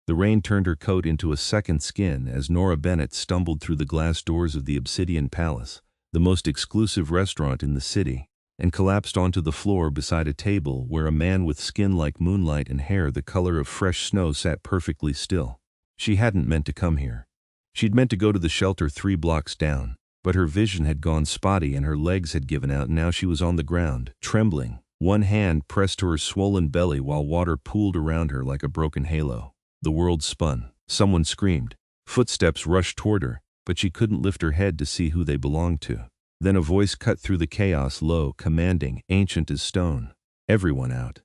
The rain turned her coat into a second skin as Nora Bennett stumbled through the glass doors of the Obsidian Palace, the most exclusive restaurant in the city, and collapsed onto the floor beside a table where a man with skin like moonlight and hair the color of fresh snow sat perfectly still. She hadn't meant to come here. She'd meant to go to the shelter 3 blocks down, but her vision had gone spotty and her legs had given out, and now she was on the ground, trembling, one hand pressed to her swollen belly while water pooled around her like a broken halo. The world spun. Someone screamed. Footsteps rushed toward her, but she couldn't lift her head to see who they belonged to. Then a voice cut through the chaos, low, commanding, ancient as stone. Everyone out.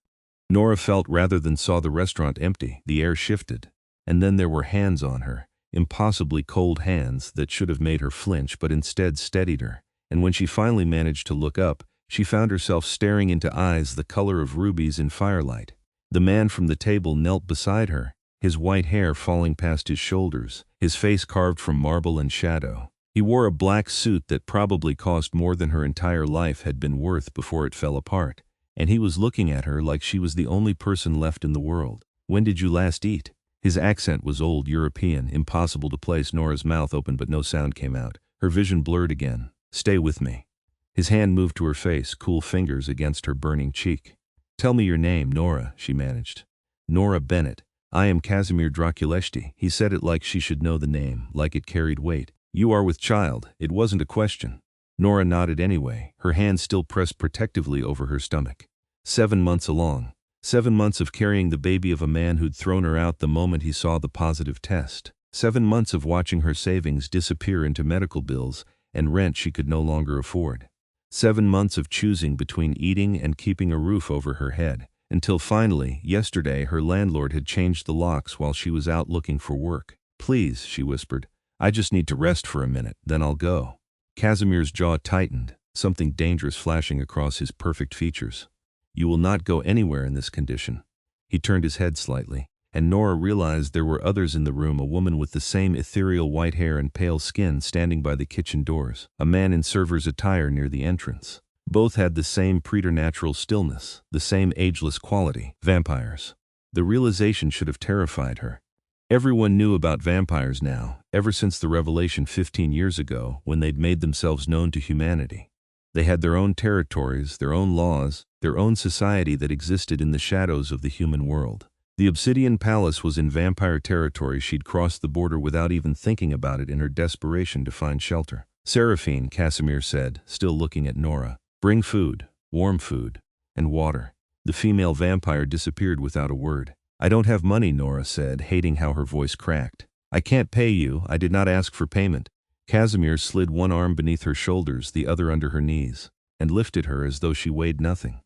Nora felt rather than saw the restaurant empty. The air shifted. And then there were hands on her, impossibly cold hands that should have made her flinch but instead steadied her. And when she finally managed to look up, she found herself staring into eyes the color of rubies in firelight. The man from the table knelt beside her, his white hair falling past his shoulders, his face carved from marble and shadow. He wore a black suit that probably cost more than her entire life had been worth before it fell apart, and he was looking at her like she was the only person left in the world. "When did you last eat?" His accent was old European, impossible to place. Nora's mouth opened but no sound came out. Her vision blurred again. "Stay with me." His hand moved to her face, cool fingers against her burning cheek. "Tell me your name, Nora," she managed. "Nora Bennett. I am Casimir Drăculești." He said it like she should know the name, like it carried weight. "You are with child." It wasn't a question. Nora nodded anyway, her hand still pressed protectively over her stomach. 7 months along. 7 months of carrying the baby of a man who'd thrown her out the moment he saw the positive test. 7 months of watching her savings disappear into medical bills and rent she could no longer afford. 7 months of choosing between eating and keeping a roof over her head. Until finally, yesterday, her landlord had changed the locks while she was out looking for work. "Please," she whispered. "I just need to rest for a minute, then I'll go." Casimir's jaw tightened, something dangerous flashing across his perfect features. "You will not go anywhere in this condition." He turned his head slightly, and Nora realized there were others in the room, a woman with the same ethereal white hair and pale skin standing by the kitchen doors, a man in server's attire near the entrance. Both had the same preternatural stillness, the same ageless quality. Vampires. The realization should have terrified her. Everyone knew about vampires now, ever since the revelation 15 years ago when they'd made themselves known to humanity. They had their own territories, their own laws, their own society that existed in the shadows of the human world. The Obsidian Palace was in vampire territory. She'd crossed the border without even thinking about it in her desperation to find shelter. "Seraphine," Casimir said, still looking at Nora. "Bring food, warm food, and water." The female vampire disappeared without a word. "I don't have money," Nora said, hating how her voice cracked. "I can't pay you. I did not ask for payment." Casimir slid one arm beneath her shoulders, the other under her knees, and lifted her as though she weighed nothing.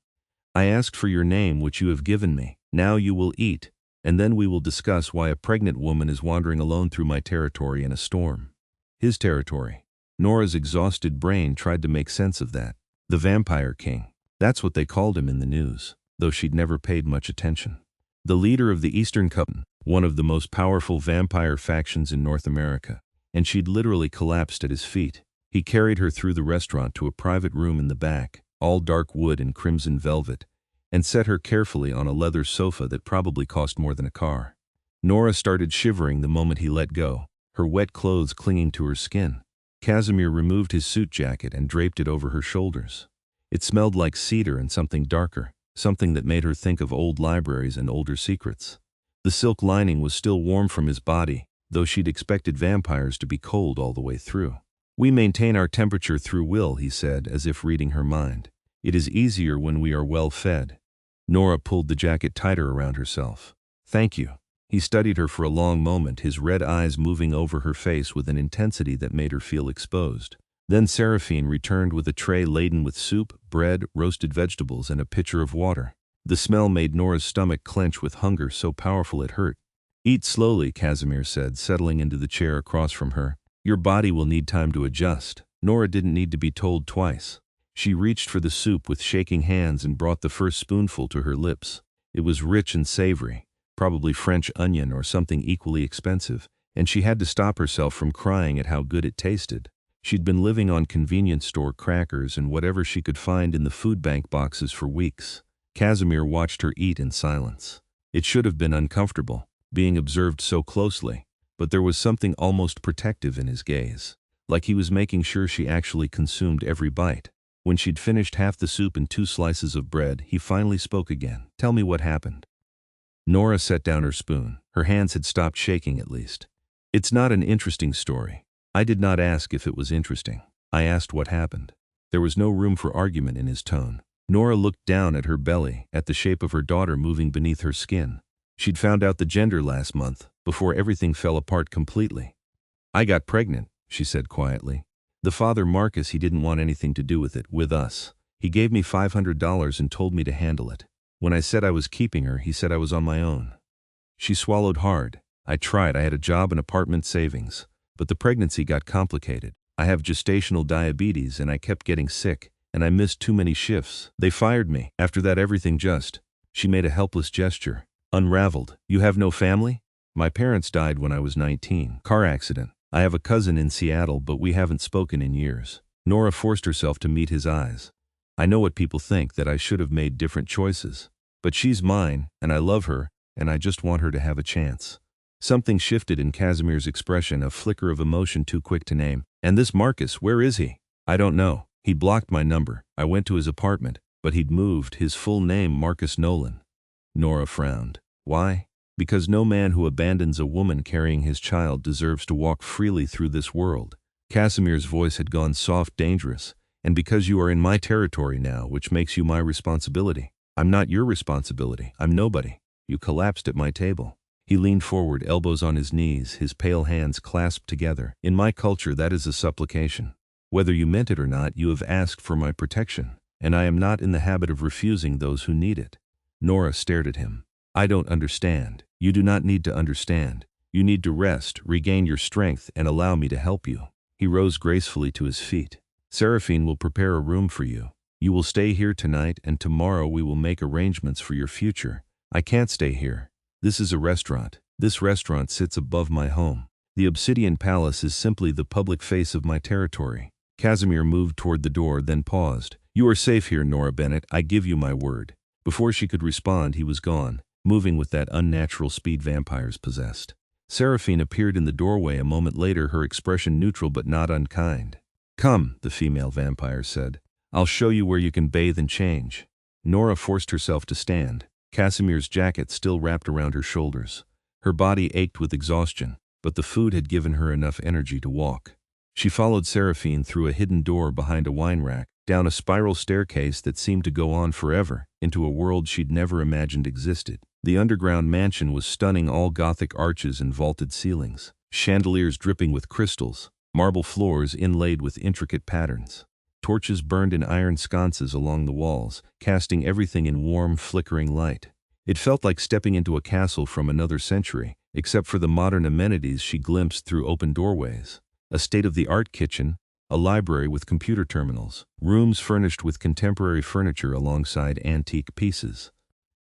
"I asked for your name, which you have given me. Now you will eat, and then we will discuss why a pregnant woman is wandering alone through my territory in a storm." His territory. Nora's exhausted brain tried to make sense of that. The Vampire King. That's what they called him in the news, though she'd never paid much attention. The leader of the Eastern Coven, one of the most powerful vampire factions in North America, and she'd literally collapsed at his feet. He carried her through the restaurant to a private room in the back, all dark wood and crimson velvet, and set her carefully on a leather sofa that probably cost more than a car. Nora started shivering the moment he let go, her wet clothes clinging to her skin. Casimir removed his suit jacket and draped it over her shoulders. It smelled like cedar and something darker, something that made her think of old libraries and older secrets. The silk lining was still warm from his body, though she'd expected vampires to be cold all the way through. "We maintain our temperature through will," he said, as if reading her mind. "It is easier when we are well fed." Nora pulled the jacket tighter around herself. "Thank you." He studied her for a long moment, his red eyes moving over her face with an intensity that made her feel exposed. Then Seraphine returned with a tray laden with soup, bread, roasted vegetables, and a pitcher of water. The smell made Nora's stomach clench with hunger so powerful it hurt. "Eat slowly," Casimir said, settling into the chair across from her. "Your body will need time to adjust." Nora didn't need to be told twice. She reached for the soup with shaking hands and brought the first spoonful to her lips. It was rich and savory, probably French onion or something equally expensive, and she had to stop herself from crying at how good it tasted. She'd been living on convenience store crackers and whatever she could find in the food bank boxes for weeks. Casimir watched her eat in silence. It should have been uncomfortable. being observed so closely, but there was something almost protective in his gaze, like he was making sure she actually consumed every bite. When she'd finished half the soup and 2 slices of bread, he finally spoke again. "Tell me what happened." Nora set down her spoon. Her hands had stopped shaking at least. "It's not an interesting story. I did not ask if it was interesting. I asked what happened." There was no room for argument in his tone. Nora looked down at her belly, at the shape of her daughter moving beneath her skin. She'd found out the gender last month, before everything fell apart completely. "I got pregnant," she said quietly. "The father, Marcus, he didn't want anything to do with it, with us. He gave me $500 and told me to handle it. When I said I was keeping her, he said I was on my own." She swallowed hard. "I tried. I had a job and apartment savings. But the pregnancy got complicated. I have gestational diabetes and I kept getting sick, and I missed too many shifts. They fired me. After that everything just—" She made a helpless gesture. "Unraveled. You have no family?" "My parents died when I was 19. Car accident. I have a cousin in Seattle, but we haven't spoken in years." Nora forced herself to meet his eyes. "I know what people think, that I should have made different choices. But she's mine, and I love her, and I just want her to have a chance." Something shifted in Casimir's expression, a flicker of emotion too quick to name. "And this Marcus, where is he?" "I don't know. He blocked my number. I went to his apartment, but he'd moved. His full name, Marcus Nolan." Nora frowned. "Why?" "Because no man who abandons a woman carrying his child deserves to walk freely through this world." Casimir's voice had gone soft, dangerous. "And because you are in my territory now, which makes you my responsibility." "I'm not your responsibility. I'm nobody." "You collapsed at my table." He leaned forward, elbows on his knees, his pale hands clasped together. "In my culture, that is a supplication. Whether you meant it or not, you have asked for my protection, and I am not in the habit of refusing those who need it." Nora stared at him. "I don't understand." "You do not need to understand. You need to rest, regain your strength, and allow me to help you." He rose gracefully to his feet. "Seraphine will prepare a room for you. You will stay here tonight, and tomorrow we will make arrangements for your future." "I can't stay here. This is a restaurant. This restaurant sits above my home. The Obsidian Palace is simply the public face of my territory." Casimir moved toward the door, then paused. "You are safe here, Nora Bennett. I give you my word." Before she could respond, he was gone, moving with that unnatural speed vampires possessed. Seraphine appeared in the doorway a moment later, her expression neutral but not unkind. "Come," the female vampire said. "I'll show you where you can bathe and change." Nora forced herself to stand. Casimir's jacket still wrapped around her shoulders. Her body ached with exhaustion, but the food had given her enough energy to walk. She followed Seraphine through a hidden door behind a wine rack, down a spiral staircase that seemed to go on forever, into a world she'd never imagined existed. The underground mansion was stunning, all Gothic arches and vaulted ceilings, chandeliers dripping with crystals, marble floors inlaid with intricate patterns. Torches burned in iron sconces along the walls, casting everything in warm, flickering light. It felt like stepping into a castle from another century, except for the modern amenities she glimpsed through open doorways. A state-of-the-art kitchen, a library with computer terminals, rooms furnished with contemporary furniture alongside antique pieces.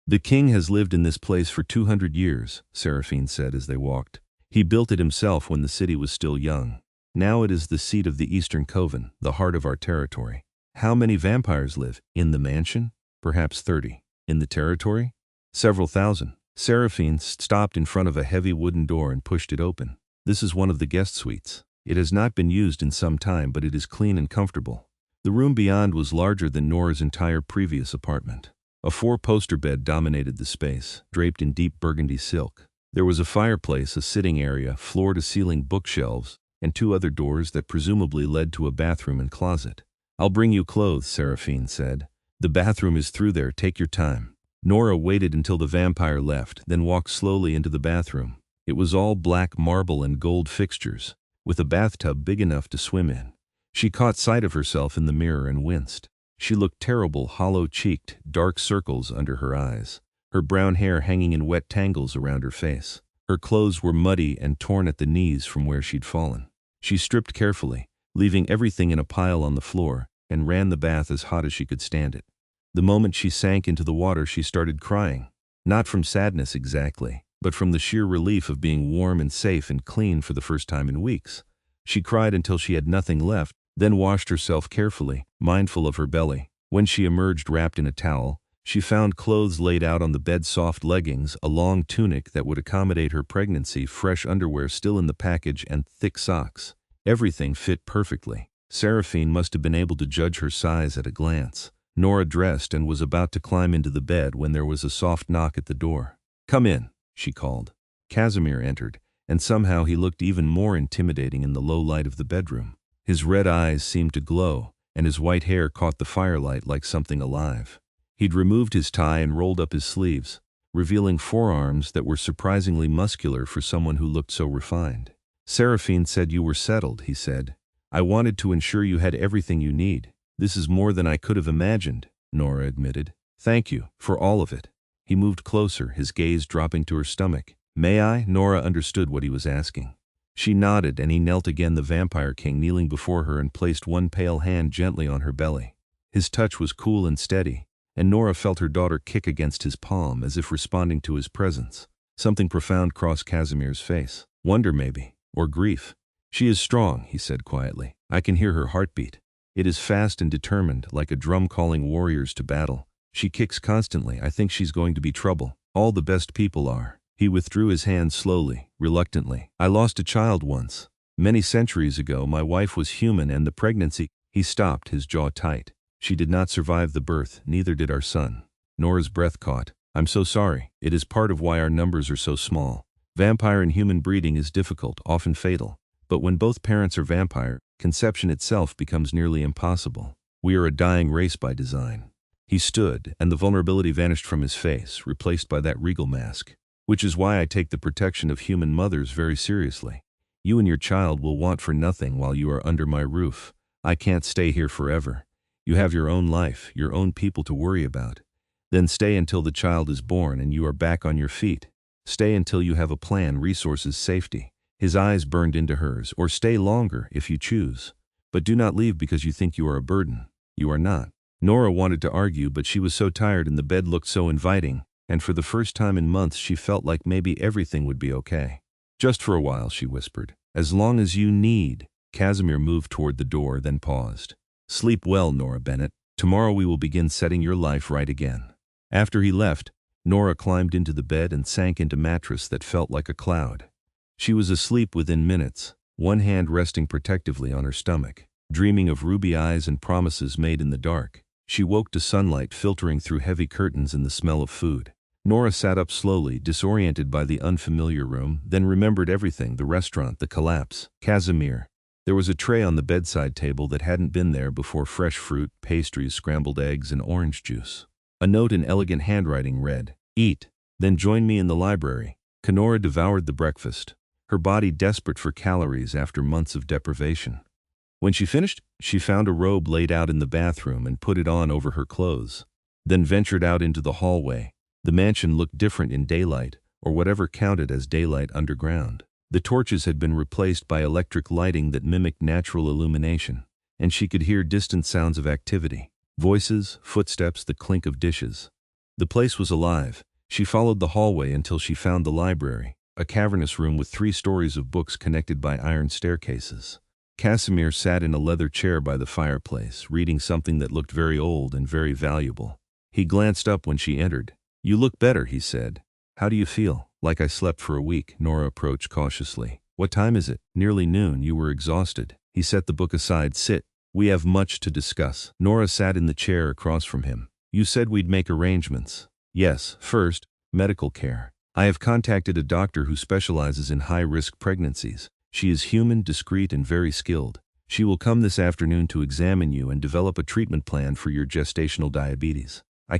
"The king has lived in this place for 200 years, Seraphine said as they walked. "He built it himself when the city was still young. Now it is the seat of the Eastern Coven, the heart of our territory." "How many vampires live in the mansion?" "Perhaps 30. In the territory?" "Several thousand." Seraphine stopped in front of a heavy wooden door and pushed it open. "This is one of the guest suites. It has not been used in some time, but it is clean and comfortable." The room beyond was larger than Nora's entire previous apartment. A 4-poster bed dominated the space, draped in deep burgundy silk. There was a fireplace, a sitting area, floor-to-ceiling bookshelves, and 2 other doors that presumably led to a bathroom and closet. "I'll bring you clothes," Seraphine said. "The bathroom is through there. Take your time." Nora waited until the vampire left, then walked slowly into the bathroom. It was all black marble and gold fixtures, with a bathtub big enough to swim in. She caught sight of herself in the mirror and winced. She looked terrible, hollow-cheeked, dark circles under her eyes, her brown hair hanging in wet tangles around her face. Her clothes were muddy and torn at the knees from where she'd fallen. She stripped carefully, leaving everything in a pile on the floor, and ran the bath as hot as she could stand it. The moment she sank into the water, she started crying. Not from sadness exactly, but from the sheer relief of being warm and safe and clean for the first time in weeks. She cried until she had nothing left, then washed herself carefully, mindful of her belly. When she emerged wrapped in a towel, She found clothes laid out on the bed, soft leggings, a long tunic that would accommodate her pregnancy, fresh underwear still in the package, and thick socks. Everything fit perfectly. Seraphine must have been able to judge her size at a glance. Nora dressed and was about to climb into the bed when there was a soft knock at the door. "Come in," she called. Casimir entered, and somehow he looked even more intimidating in the low light of the bedroom. His red eyes seemed to glow, and his white hair caught the firelight like something alive. He'd removed his tie and rolled up his sleeves, revealing forearms that were surprisingly muscular for someone who looked so refined. "Seraphine said you were settled," he said. "I wanted to ensure you had everything you need." "This is more than I could have imagined," Nora admitted. "Thank you for all of it." He moved closer, his gaze dropping to her stomach. "May I?" Nora understood what he was asking. She nodded, and he knelt again, the Vampire King kneeling before her, and placed one pale hand gently on her belly. His touch was cool and steady, and Nora felt her daughter kick against his palm as if responding to his presence. Something profound crossed Casimir's face. Wonder, maybe, or grief. "She is strong," he said quietly. "I can hear her heartbeat. It is fast and determined, like a drum calling warriors to battle. She kicks constantly. I think she's going to be trouble. All the best people are." He withdrew his hand slowly, reluctantly. "I lost a child once. Many centuries ago. My wife was human, and the pregnancy—" He stopped, his jaw tight. "She did not survive the birth, neither did our son." Nora's breath caught. "I'm so sorry. It is part of why our numbers are so small. Vampire and human breeding is difficult, often fatal. But when both parents are vampire, conception itself becomes nearly impossible. We are a dying race by design." He stood, and the vulnerability vanished from his face, replaced by that regal mask. "Which is why I take the protection of human mothers very seriously. You and your child will want for nothing while you are under my roof. I can't stay here forever. You have your own life, your own people to worry about. Then stay until the child is born and you are back on your feet. Stay until you have a plan, resources, safety." His eyes burned into hers. "Or stay longer if you choose. But do not leave because you think you are a burden. You are not." Nora wanted to argue, but she was so tired and the bed looked so inviting, and for the first time in months she felt like maybe everything would be okay. "Just for a while," she whispered. "As long as you need." Casimir moved toward the door, then paused. "Sleep well, Nora Bennett. Tomorrow we will begin setting your life right again." After he left, Nora climbed into the bed and sank into mattress that felt like a cloud. She was asleep within minutes, one hand resting protectively on her stomach, dreaming of ruby eyes and promises made in the dark. She woke to sunlight filtering through heavy curtains and the smell of food. Nora sat up slowly, disoriented by the unfamiliar room, then remembered everything: the restaurant, the collapse, Casimir. There was a tray on the bedside table that hadn't been there before: fresh fruit, pastries, scrambled eggs, and orange juice. A note in elegant handwriting read, "Eat, then join me in the library." Nora devoured the breakfast, her body desperate for calories after months of deprivation. When she finished, she found a robe laid out in the bathroom and put it on over her clothes, then ventured out into the hallway. The mansion looked different in daylight, or whatever counted as daylight underground. The torches had been replaced by electric lighting that mimicked natural illumination, and she could hear distant sounds of activity: voices, footsteps, the clink of dishes. The place was alive. She followed the hallway until she found the library, a cavernous room with 3 stories of books connected by iron staircases. Casimir sat in a leather chair by the fireplace, reading something that looked very old and very valuable. He glanced up when she entered. "You look better," he said. "How do you feel?" "Like I slept for a week." Nora approached cautiously. "What time is it?" "Nearly noon. You were exhausted." He set the book aside. "Sit. We have much to discuss." Nora sat in the chair across from him. "You said we'd make arrangements." "Yes. First, medical care. I have contacted a doctor who specializes in high-risk pregnancies. She is human, discreet, and very skilled. She will come this afternoon to examine you and develop a treatment plan for your gestational diabetes. I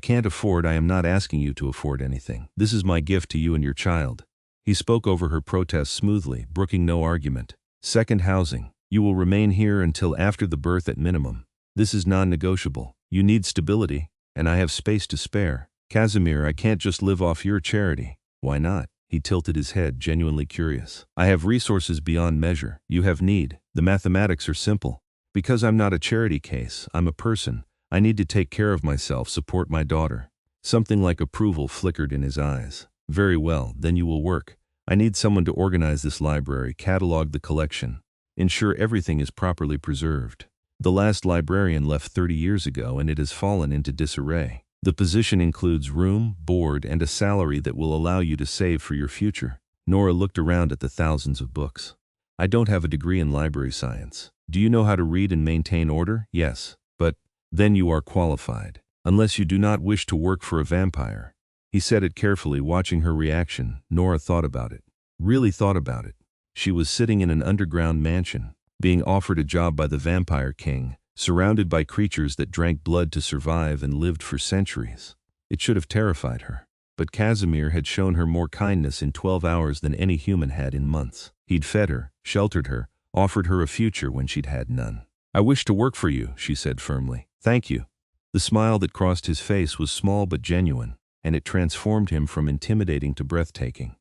am not asking you to afford anything. This is my gift to you and your child." He spoke over her protest smoothly, brooking no argument. "Second, housing. You will remain here until after the birth at minimum. This is non-negotiable. You need stability, and I have space to spare." "Casimir, I can't just live off your charity." "Why not?" He tilted his head, genuinely curious. "I have resources beyond measure. You have need. The mathematics are simple. Because I'm not a charity case, I'm a person. I need to take care of myself, support my daughter." Something like approval flickered in his eyes. "Very well, then you will work. I need someone to organize this library, catalog the collection, ensure everything is properly preserved. The last librarian left 30 years ago and it has fallen into disarray. The position includes room, board, and a salary that will allow you to save for your future. Nora looked around at the thousands of books. I don't have a degree in library science. Do you know how to read and maintain order? Yes. But then you are qualified. Unless you do not wish to work for a vampire. He said it carefully, watching her reaction. Nora thought about it. Really thought about it. She was sitting in an underground mansion, being offered a job by the Vampire King, surrounded by creatures that drank blood to survive and lived for centuries. It should have terrified her. But Casimir had shown her more kindness in 12 hours than any human had in months. He'd fed her, sheltered her, offered her a future when she'd had none. I wish to work for you, she said firmly. Thank you. The smile that crossed his face was small but genuine, and it transformed him from intimidating to breathtaking.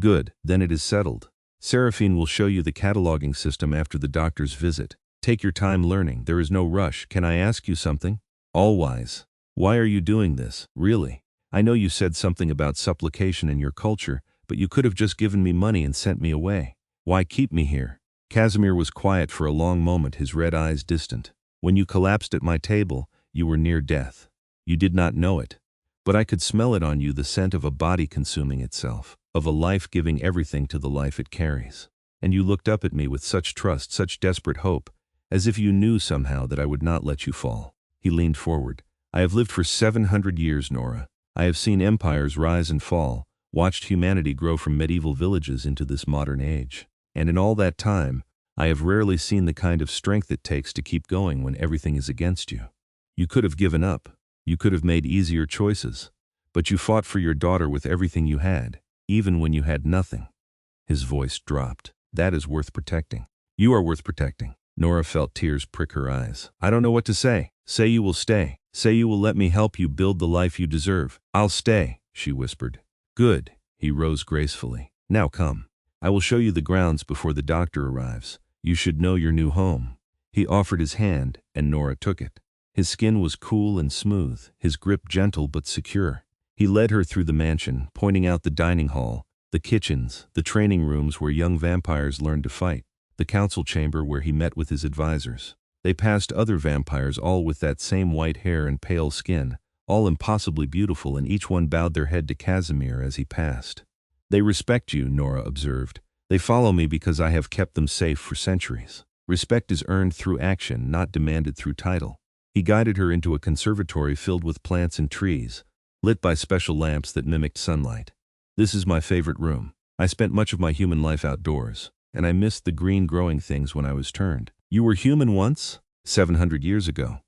Good, then it is settled. Seraphine will show you the cataloging system after the doctor's visit. Take your time learning, there is no rush. Can I ask you something? All wise. Why are you doing this, really? I know you said something about supplication in your culture, but you could have just given me money and sent me away. Why keep me here? Casimir was quiet for a long moment, his red eyes distant. When you collapsed at my table, you were near death. You did not know it. But I could smell it on you, the scent of a body consuming itself, of a life giving everything to the life it carries. And you looked up at me with such trust, such desperate hope, as if you knew somehow that I would not let you fall. He leaned forward. I have lived for 700 years, Nora. I have seen empires rise and fall, watched humanity grow from medieval villages into this modern age. And in all that time, I have rarely seen the kind of strength it takes to keep going when everything is against you. You could have given up. You could have made easier choices. But you fought for your daughter with everything you had, even when you had nothing. His voice dropped. That is worth protecting. You are worth protecting. Nora felt tears prick her eyes. I don't know what to say. Say you will stay. Say you will let me help you build the life you deserve. I'll stay, she whispered. Good. He rose gracefully. Now come. I will show you the grounds before the doctor arrives. You should know your new home. He offered his hand, and Nora took it. His skin was cool and smooth, his grip gentle but secure. He led her through the mansion, pointing out the dining hall, the kitchens, the training rooms where young vampires learned to fight, the council chamber where he met with his advisors. They passed other vampires, all with that same white hair and pale skin, all impossibly beautiful, and each one bowed their head to Casimir as he passed. They respect you, Nora observed. They follow me because I have kept them safe for centuries. Respect is earned through action, not demanded through title. He guided her into a conservatory filled with plants and trees, lit by special lamps that mimicked sunlight. This is my favorite room. I spent much of my human life outdoors, and I missed the green growing things when I was turned. You were human once? 700 years ago.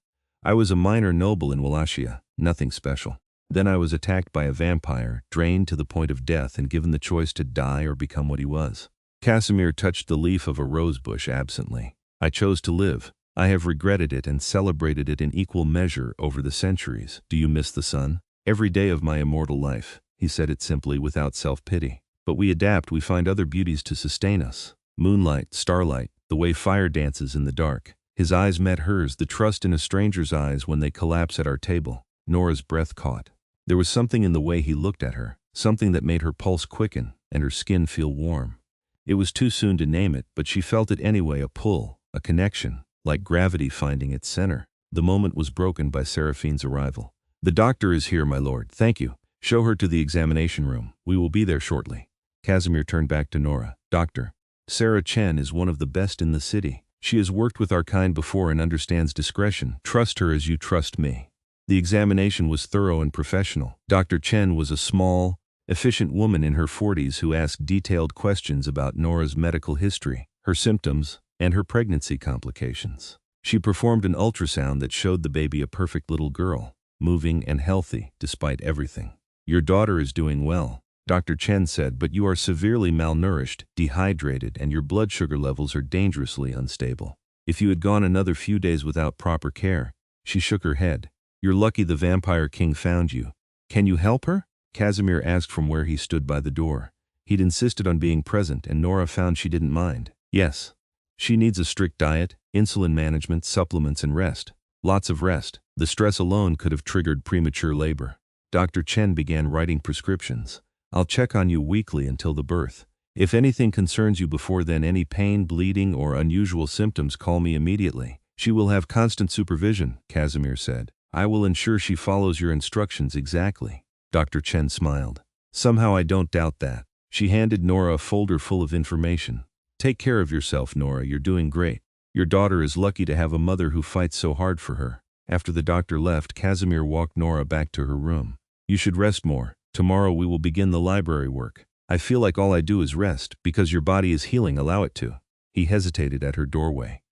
I was a minor noble in Wallachia, nothing special. Then I was attacked by a vampire, drained to the point of death, and given the choice to die or become what he was. Casimir touched the leaf of a rosebush absently. I chose to live. I have regretted it and celebrated it in equal measure over the centuries. Do you miss the sun? Every day of my immortal life. He said it simply, without self-pity. But we adapt, we find other beauties to sustain us. Moonlight, starlight, the way fire dances in the dark. His eyes met hers, the trust in a stranger's eyes when they collapse at our table. Nora's breath caught. There was something in the way he looked at her, something that made her pulse quicken and her skin feel warm. It was too soon to name it, but she felt it anyway, a pull, a connection, like gravity finding its center. The moment was broken by Seraphine's arrival. The doctor is here, my lord. Thank you. Show her to the examination room. We will be there shortly. Casimir turned back to Nora. Doctor, Sarah Chen is one of the best in the city. She has worked with our kind before and understands discretion. Trust her as you trust me. The examination was thorough and professional. Dr. Chen was a small, efficient woman in her 40s who asked detailed questions about Nora's medical history, her symptoms, and her pregnancy complications. She performed an ultrasound that showed the baby a perfect little girl, moving and healthy despite everything. Your daughter is doing well, Dr. Chen said, but you are severely malnourished, dehydrated, and your blood sugar levels are dangerously unstable. If you had gone another few days without proper care, she shook her head. You're lucky the Vampire King found you. Can you help her? Casimir asked from where he stood by the door. He'd insisted on being present, and Nora found she didn't mind. Yes. She needs a strict diet, insulin management, supplements, and rest. Lots of rest. The stress alone could have triggered premature labor. Dr. Chen began writing prescriptions. I'll check on you weekly until the birth. If anything concerns you before then, any pain, bleeding, or unusual symptoms, call me immediately. She will have constant supervision, Casimir said. I will ensure she follows your instructions exactly. Dr. Chen smiled. Somehow I don't doubt that. She handed Nora a folder full of information. Take care of yourself, Nora, you're doing great. Your daughter is lucky to have a mother who fights so hard for her. After the doctor left, Casimir walked Nora back to her room. You should rest more. Tomorrow we will begin the library work. I feel like all I do is rest, because your body is healing, allow it to. He hesitated at her doorway.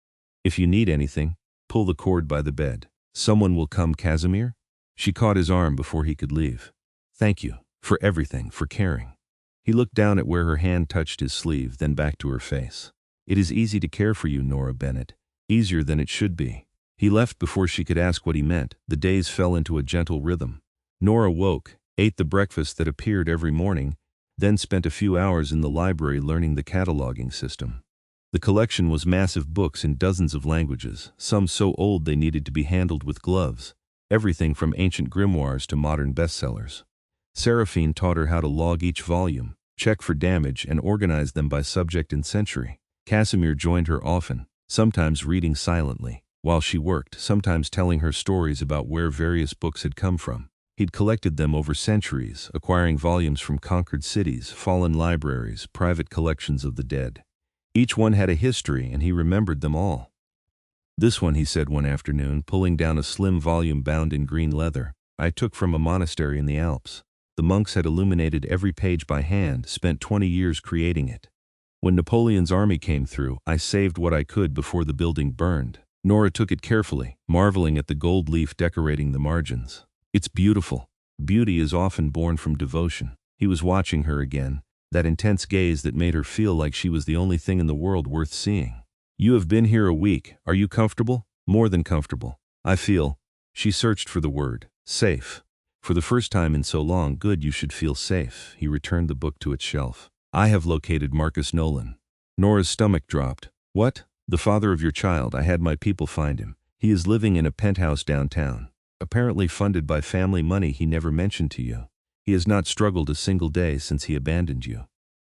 If you need anything, pull the cord by the bed. Someone will come, Casimir? She caught his arm before he could leave. Thank you, for everything, for caring. He looked down at where her hand touched his sleeve, then back to her face. It is easy to care for you, Nora Bennett. Easier than it should be. He left before she could ask what he meant. The days fell into a gentle rhythm. Nora woke, ate the breakfast that appeared every morning, then spent a few hours in the library learning the cataloging system. The collection was massive books in dozens of languages, some so old they needed to be handled with gloves. Everything from ancient grimoires to modern bestsellers. Seraphine taught her how to log each volume, check for damage, and organize them by subject and century. Casimir joined her often, sometimes reading silently, while she worked, sometimes telling her stories about where various books had come from. He'd collected them over centuries, acquiring volumes from conquered cities, fallen libraries, private collections of the dead. Each one had a history, and he remembered them all. This one, he said one afternoon, pulling down a slim volume bound in green leather, I took from a monastery in the Alps. The monks had illuminated every page by hand, spent 20 years creating it. When Napoleon's army came through, I saved what I could before the building burned. Nora took it carefully, marveling at the gold leaf decorating the margins. It's beautiful. Beauty is often born from devotion. He was watching her again, that intense gaze that made her feel like she was the only thing in the world worth seeing. You have been here a week. Are you comfortable? More than comfortable. I feel. She searched for the word. Safe. For the first time in so long, good, you should feel safe. He returned the book to its shelf. I have located Marcus Nolan. Nora's stomach dropped. What? The father of your child. I had my people find him. He is living in a penthouse downtown. Apparently funded by family money he never mentioned to you. He has not struggled a single day since he abandoned you.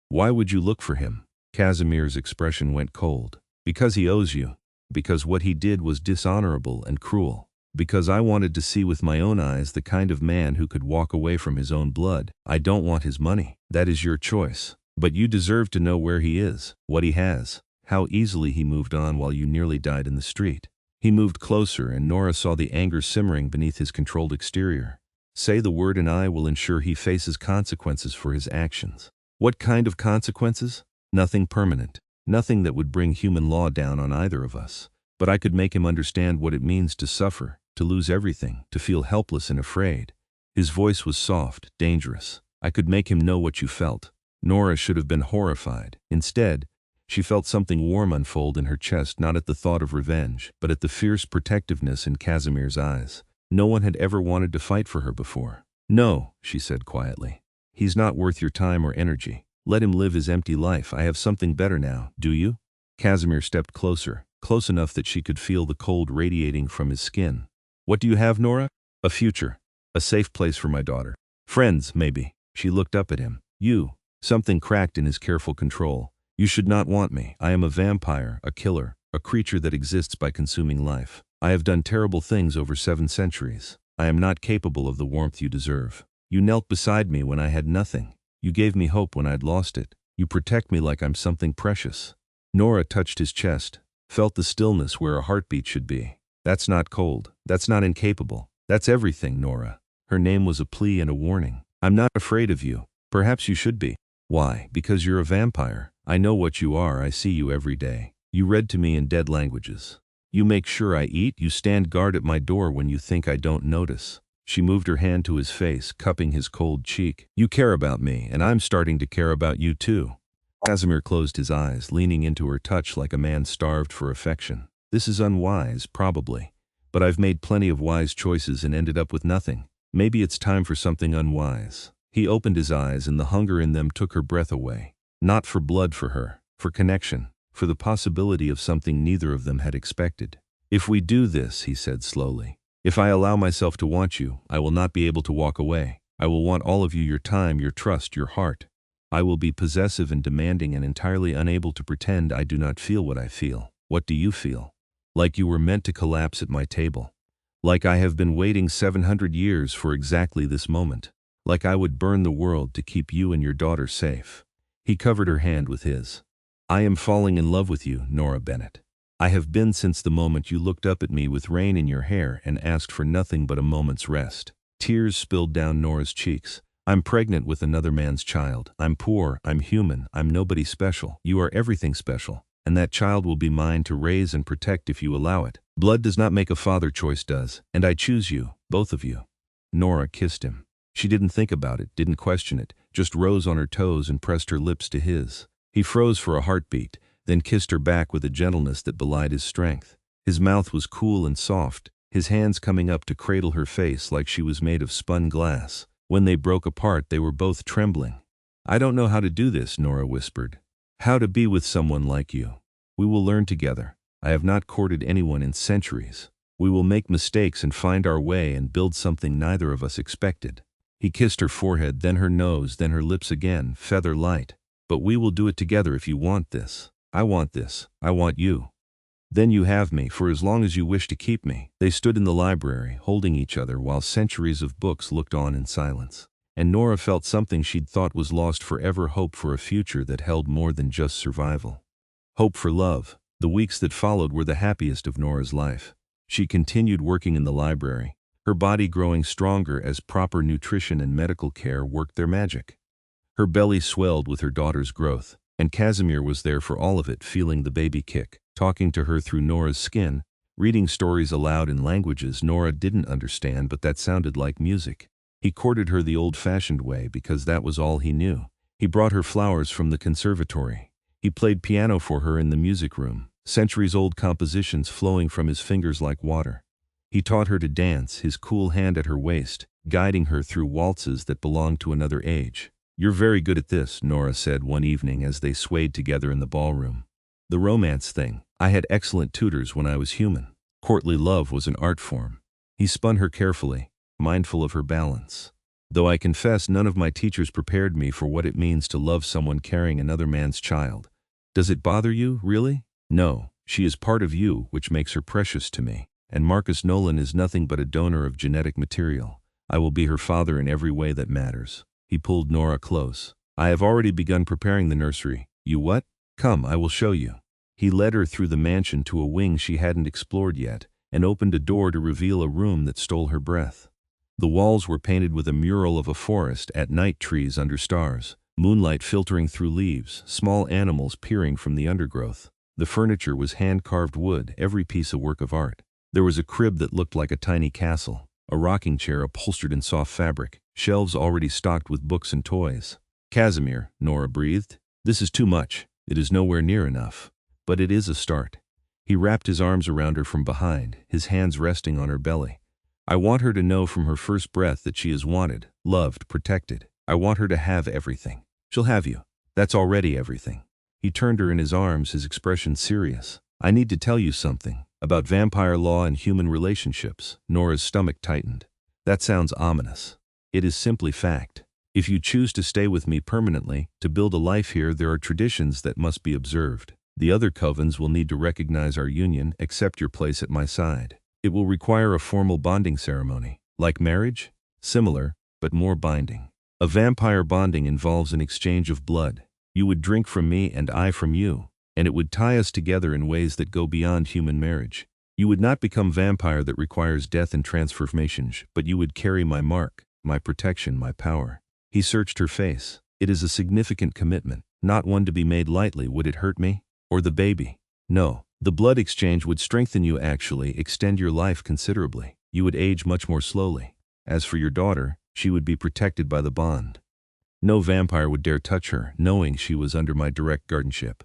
Why would you look for him? Casimir's expression went cold. Because he owes you. Because what he did was dishonorable and cruel. Because I wanted to see with my own eyes the kind of man who could walk away from his own blood. I don't want his money. That is your choice. But you deserve to know where he is, what he has, how easily he moved on while you nearly died in the street. He moved closer, and Nora saw the anger simmering beneath his controlled exterior. Say the word and I will ensure he faces consequences for his actions. What kind of consequences? Nothing permanent. Nothing that would bring human law down on either of us. But I could make him understand what it means to suffer, to lose everything, to feel helpless and afraid. His voice was soft, dangerous. I could make him know what you felt. Nora should have been horrified. Instead, she felt something warm unfold in her chest, not at the thought of revenge, but at the fierce protectiveness in Casimir's eyes. No one had ever wanted to fight for her before. No, she said quietly. He's not worth your time or energy. Let him live his empty life. I have something better now, do you? Casimir stepped closer, close enough that she could feel the cold radiating from his skin. What do you have, Nora? A future. A safe place for my daughter. Friends, maybe. She looked up at him. You. Something cracked in his careful control. You should not want me. I am a vampire, a killer, a creature that exists by consuming life. I have done terrible things over 7 centuries. I am not capable of the warmth you deserve. You knelt beside me when I had nothing. You gave me hope when I'd lost it. You protect me like I'm something precious. Nora touched his chest, felt the stillness where a heartbeat should be. That's not cold. That's not incapable. That's everything, Nora. Her name was a plea and a warning. I'm not afraid of you. Perhaps you should be. Why? Because you're a vampire. I know what you are. I see you every day. You read to me in dead languages. You make sure I eat. You stand guard at my door when you think I don't notice. She moved her hand to his face, cupping his cold cheek. You care about me, and I'm starting to care about you too. Casimir closed his eyes, leaning into her touch like a man starved for affection. This is unwise, probably. But I've made plenty of wise choices and ended up with nothing. Maybe it's time for something unwise. He opened his eyes, and the hunger in them took her breath away. Not for blood for her, for connection, for the possibility of something neither of them had expected. If we do this, he said slowly, if I allow myself to want you, I will not be able to walk away. I will want all of you, your time, your trust, your heart. I will be possessive and demanding and entirely unable to pretend I do not feel what I feel. What do you feel? Like you were meant to collapse at my table. Like I have been waiting 700 years for exactly this moment. Like I would burn the world to keep you and your daughter safe." He covered her hand with his. "I am falling in love with you, Nora Bennett. I have been since the moment you looked up at me with rain in your hair and asked for nothing but a moment's rest." Tears spilled down Nora's cheeks. "I'm pregnant with another man's child. I'm poor, I'm human, I'm nobody special. You are everything special. And that child will be mine to raise and protect if you allow it. Blood does not make a father, choice does. And I choose you, both of you." Nora kissed him. She didn't think about it, didn't question it, just rose on her toes and pressed her lips to his. He froze for a heartbeat, then kissed her back with a gentleness that belied his strength. His mouth was cool and soft, his hands coming up to cradle her face like she was made of spun glass. When they broke apart, they were both trembling. "I don't know how to do this," Nora whispered. "How to be with someone like you. We will learn together. I have not courted anyone in centuries. We will make mistakes and find our way and build something neither of us expected." He kissed her forehead, then her nose, then her lips again, feather light. "But we will do it together if you want this. I want this. I want you. Then you have me for as long as you wish to keep me." They stood in the library, holding each other while centuries of books looked on in silence. And Nora felt something she'd thought was lost forever, hope for a future that held more than just survival. Hope for love. The weeks that followed were the happiest of Nora's life. She continued working in the library, her body growing stronger as proper nutrition and medical care worked their magic. Her belly swelled with her daughter's growth, and Casimir was there for all of it, feeling the baby kick, talking to her through Nora's skin, reading stories aloud in languages Nora didn't understand but that sounded like music. He courted her the old-fashioned way because that was all he knew. He brought her flowers from the conservatory. He played piano for her in the music room, centuries-old compositions flowing from his fingers like water. He taught her to dance, his cool hand at her waist, guiding her through waltzes that belonged to another age. "You're very good at this," Nora said one evening as they swayed together in the ballroom. "The romance thing. I had excellent tutors when I was human. Courtly love was an art form." He spun her carefully, mindful of her balance. "Though I confess none of my teachers prepared me for what it means to love someone carrying another man's child. Does it bother you, really?" "No, she is part of you, which makes her precious to me. And Marcus Nolan is nothing but a donor of genetic material. I will be her father in every way that matters." He pulled Nora close. "I have already begun preparing the nursery." "You what?" "Come, I will show you." He led her through the mansion to a wing she hadn't explored yet, and opened a door to reveal a room that stole her breath. The walls were painted with a mural of a forest, at night trees under stars, moonlight filtering through leaves, small animals peering from the undergrowth. The furniture was hand-carved wood, every piece a work of art. There was a crib that looked like a tiny castle, a rocking chair upholstered in soft fabric, shelves already stocked with books and toys. "Casimir," Nora breathed, "this is too much. It is nowhere near enough. But it is a start." He wrapped his arms around her from behind, his hands resting on her belly. "I want her to know from her first breath that she is wanted, loved, protected. I want her to have everything. She'll have you. That's already everything." He turned her in his arms, his expression serious. "I need to tell you something. About vampire law and human relationships." Nora's stomach tightened. "That sounds ominous." "It is simply fact. If you choose to stay with me permanently, to build a life here, there are traditions that must be observed. The other covens will need to recognize our union, accept your place at my side. It will require a formal bonding ceremony. Like marriage? Similar, but more binding. A vampire bonding involves an exchange of blood. You would drink from me and I from you, and it would tie us together in ways that go beyond human marriage. You would not become vampire that requires death and transformations, but you would carry my mark, my protection, my power." He searched her face. "It is a significant commitment, not one to be made lightly. Would it hurt me? Or the baby?" "No. The blood exchange would strengthen you, actually extend your life considerably. You would age much more slowly. As for your daughter, she would be protected by the bond. No vampire would dare touch her, knowing she was under my direct guardianship."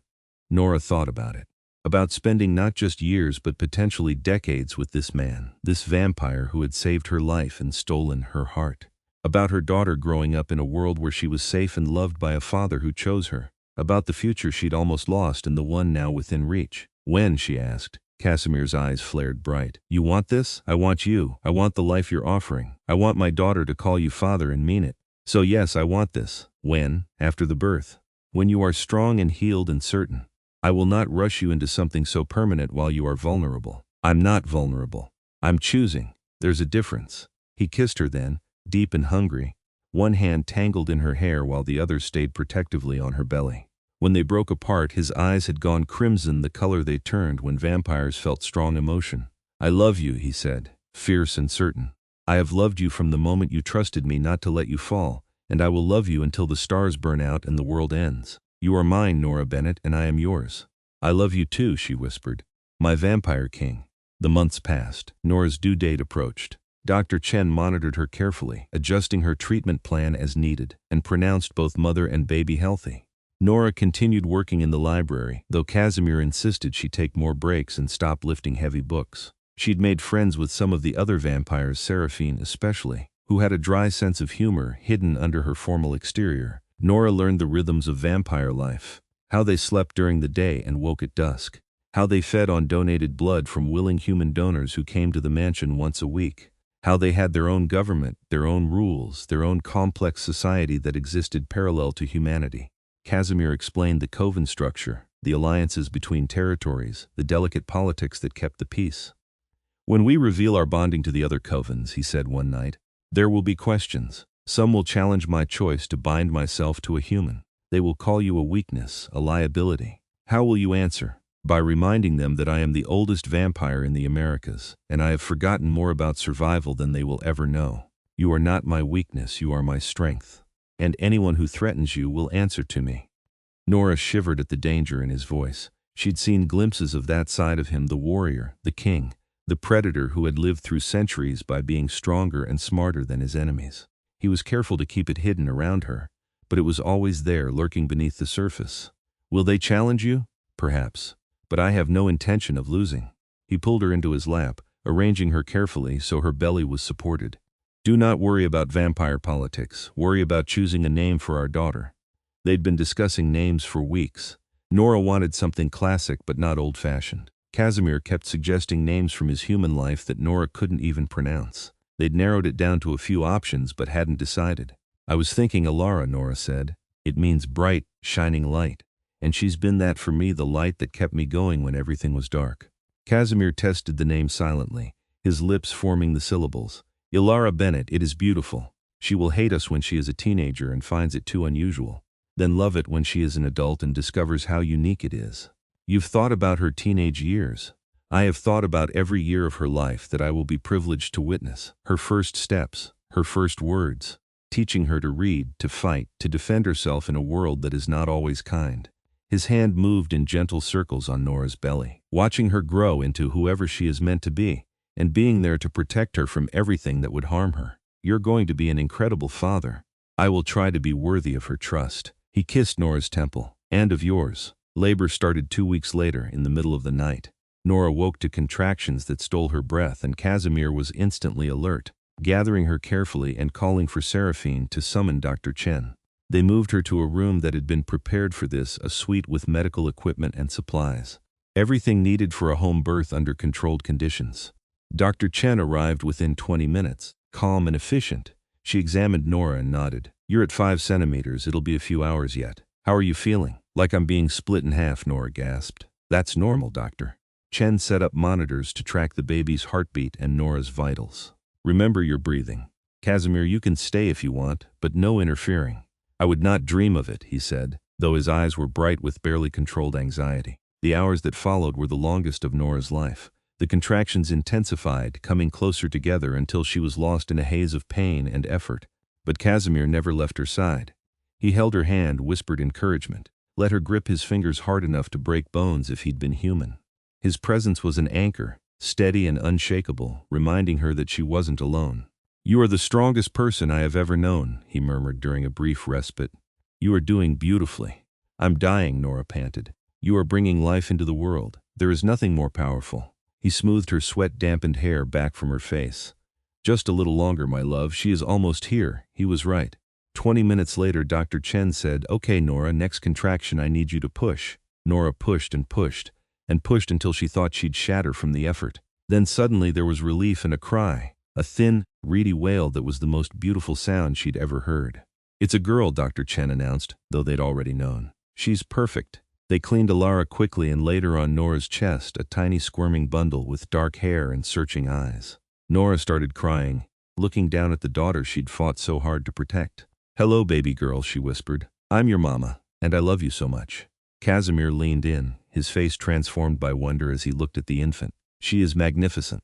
Nora thought about it. About spending not just years but potentially decades with this man, this vampire who had saved her life and stolen her heart. About her daughter growing up in a world where she was safe and loved by a father who chose her. About the future she'd almost lost and the one now within reach. "When?" she asked. Casimir's eyes flared bright. "You want this? I want you. I want the life you're offering. I want my daughter to call you father and mean it. So yes, I want this." "When?" "After the birth. When you are strong and healed and certain. I will not rush you into something so permanent while you are vulnerable." "I'm not vulnerable. I'm choosing. There's a difference. He kissed her then, deep and hungry, one hand tangled in her hair while the other stayed protectively on her belly. When they broke apart, his eyes had gone crimson, the color they turned when vampires felt strong emotion. I love you, he said, fierce and certain. I have loved you from the moment you trusted me not to let you fall, and I will love you until the stars burn out and the world ends. You are mine, Nora Bennett, and I am yours. I love you too, she whispered. My vampire king. The months passed. Nora's due date approached. Dr. Chen monitored her carefully, adjusting her treatment plan as needed, and pronounced both mother and baby healthy. Nora continued working in the library, though Casimir insisted she take more breaks and stop lifting heavy books. She'd made friends with some of the other vampires, Seraphine especially, who had a dry sense of humor hidden under her formal exterior. Nora learned the rhythms of vampire life, how they slept during the day and woke at dusk, how they fed on donated blood from willing human donors who came to the mansion once a week, how they had their own government, their own rules, their own complex society that existed parallel to humanity. Casimir explained the coven structure, the alliances between territories, the delicate politics that kept the peace. When we reveal our bonding to the other covens, he said one night, there will be questions. Some will challenge my choice to bind myself to a human. They will call you a weakness, a liability. How will you answer? By reminding them that I am the oldest vampire in the Americas, and I have forgotten more about survival than they will ever know. You are not my weakness, you are my strength. And anyone who threatens you will answer to me. Nora shivered at the danger in his voice. She'd seen glimpses of that side of him, the warrior, the king, the predator who had lived through centuries by being stronger and smarter than his enemies. He was careful to keep it hidden around her, but it was always there, lurking beneath the surface. Will they challenge you? Perhaps. But I have no intention of losing. He pulled her into his lap, arranging her carefully so her belly was supported. Do not worry about vampire politics. Worry about choosing a name for our daughter. They'd been discussing names for weeks. Nora wanted something classic but not old-fashioned. Casimir kept suggesting names from his human life that Nora couldn't even pronounce. They'd narrowed it down to a few options but hadn't decided. I was thinking Alara, Nora said. It means bright, shining light. And she's been that for me, the light that kept me going when everything was dark. Casimir tested the name silently, his lips forming the syllables. Nora Bennett, it is beautiful. She will hate us when she is a teenager and finds it too unusual. Then love it when she is an adult and discovers how unique it is. You've thought about her teenage years. I have thought about every year of her life that I will be privileged to witness. Her first steps, her first words, teaching her to read, to fight, to defend herself in a world that is not always kind. His hand moved in gentle circles on Nora's belly, watching her grow into whoever she is meant to be, and being there to protect her from everything that would harm her. You're going to be an incredible father. I will try to be worthy of her trust. He kissed Nora's temple, and of yours. Labor started 2 weeks later, in the middle of the night. Nora woke to contractions that stole her breath, and Casimir was instantly alert, gathering her carefully and calling for Seraphine to summon Dr. Chen. They moved her to a room that had been prepared for this, a suite with medical equipment and supplies. Everything needed for a home birth under controlled conditions. Dr. Chen arrived within 20 minutes, calm and efficient. She examined Nora and nodded. You're at 5 centimeters, it'll be a few hours yet. How are you feeling? Like I'm being split in half, Nora gasped. That's normal, doctor. Chen set up monitors to track the baby's heartbeat and Nora's vitals. Remember your breathing. Casimir, you can stay if you want, but no interfering. I would not dream of it, he said, though his eyes were bright with barely controlled anxiety. The hours that followed were the longest of Nora's life. The contractions intensified, coming closer together until she was lost in a haze of pain and effort. But Casimir never left her side. He held her hand, whispered encouragement, let her grip his fingers hard enough to break bones if he'd been human. His presence was an anchor, steady and unshakable, reminding her that she wasn't alone. You are the strongest person I have ever known, he murmured during a brief respite. You are doing beautifully. I'm dying, Nora panted. You are bringing life into the world. There is nothing more powerful. He smoothed her sweat-dampened hair back from her face. Just a little longer, my love. She is almost here. He was right. 20 minutes later, Dr. Chen said, Okay, Nora, next contraction I need you to push. Nora pushed and pushed, and pushed until she thought she'd shatter from the effort. Then suddenly there was relief and a cry. A thin, reedy wail that was the most beautiful sound she'd ever heard. It's a girl, Dr. Chen announced, though they'd already known. She's perfect. They cleaned Alara quickly and laid her on Nora's chest, a tiny squirming bundle with dark hair and searching eyes. Nora started crying, looking down at the daughter she'd fought so hard to protect. "Hello, baby girl," she whispered. "I'm your mama, and I love you so much." Casimir leaned in, his face transformed by wonder as he looked at the infant. "She is magnificent.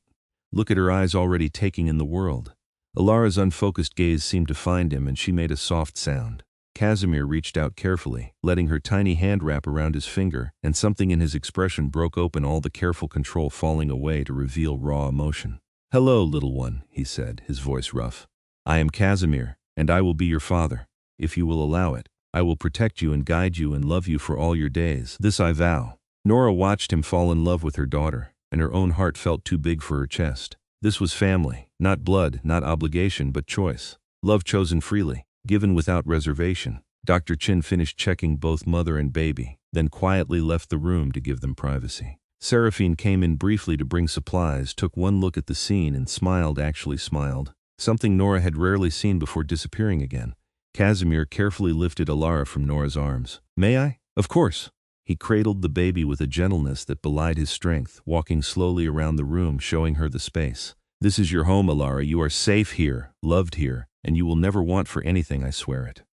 Look at her eyes already taking in the world." Alara's unfocused gaze seemed to find him, and she made a soft sound. Casimir reached out carefully, letting her tiny hand wrap around his finger, and something in his expression broke open all the careful control falling away to reveal raw emotion. "Hello, little one," he said, his voice rough. "I am Casimir, and I will be your father. If you will allow it, I will protect you and guide you and love you for all your days. This I vow." Nora watched him fall in love with her daughter, and her own heart felt too big for her chest. This was family, not blood, not obligation, but choice. Love chosen freely, given without reservation. Dr. Chin finished checking both mother and baby, then quietly left the room to give them privacy. Seraphine came in briefly to bring supplies, took one look at the scene and smiled, actually smiled. Something Nora had rarely seen before disappearing again. Casimir carefully lifted Alara from Nora's arms. "May I?" "Of course." He cradled the baby with a gentleness that belied his strength, walking slowly around the room, showing her the space. "This is your home, Alara. You are safe here, loved here, and you will never want for anything, I swear it."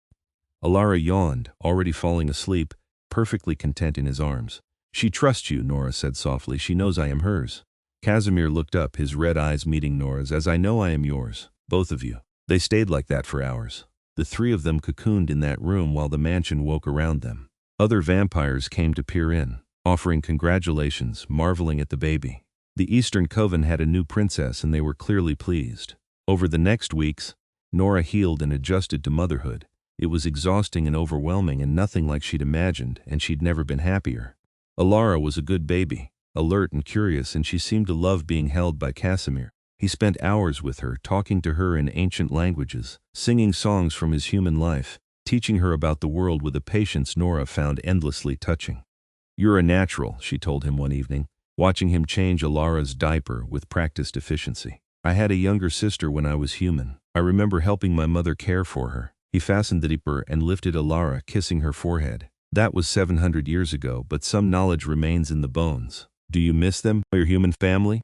Alara yawned, already falling asleep, perfectly content in his arms. "She trusts you," Nora said softly. "She knows I am hers." Casimir looked up, his red eyes meeting Nora's. "As I know I am yours, both of you." They stayed like that for hours. The three of them cocooned in that room while the mansion woke around them. Other vampires came to peer in, offering congratulations, marveling at the baby. The Eastern Coven had a new princess, and they were clearly pleased. Over the next weeks, Nora healed and adjusted to motherhood. It was exhausting and overwhelming and nothing like she'd imagined, and she'd never been happier. Alara was a good baby, alert and curious, and she seemed to love being held by Casimir. He spent hours with her, talking to her in ancient languages, singing songs from his human life, teaching her about the world with a patience Nora found endlessly touching. "You're a natural," she told him one evening, watching him change Alara's diaper with practiced efficiency. "I had a younger sister when I was human. I remember helping my mother care for her." He fastened the diaper and lifted Alara, kissing her forehead. "That was 700 years ago, but some knowledge remains in the bones. Do you miss them, your human family?"